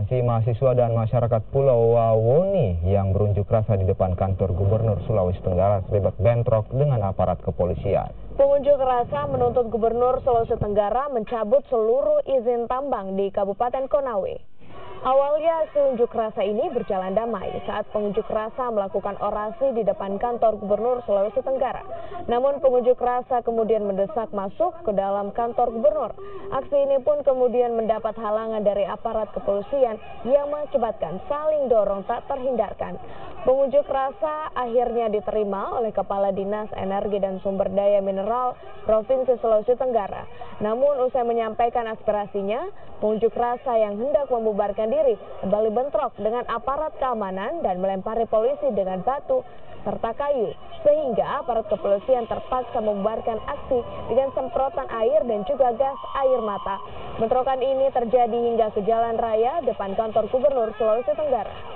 Aksi mahasiswa dan masyarakat Pulau Wawoni yang berunjuk rasa di depan kantor Gubernur Sulawesi Tenggara terlibat bentrok dengan aparat kepolisian. Pengunjuk rasa menuntut Gubernur Sulawesi Tenggara mencabut seluruh izin tambang di Kabupaten Konawe. Awalnya unjuk rasa ini berjalan damai saat pengunjuk rasa melakukan orasi di depan kantor Gubernur Sulawesi Tenggara. Namun pengunjuk rasa kemudian mendesak masuk ke dalam kantor Gubernur. Aksi ini pun kemudian mendapat halangan dari aparat kepolisian yang mengakibatkan saling dorong tak terhindarkan. Pengunjuk rasa akhirnya diterima oleh Kepala Dinas Energi dan Sumber Daya Mineral Provinsi Sulawesi Tenggara. Namun usai menyampaikan aspirasinya, pengunjuk rasa yang hendak membubarkan diri kembali bentrok dengan aparat keamanan dan melempari polisi dengan batu serta kayu, sehingga aparat kepolisian terpaksa membubarkan aksi dengan semprotan air dan juga gas air mata. Bentrokan ini terjadi hingga ke jalan raya depan kantor Gubernur Sulawesi Tenggara.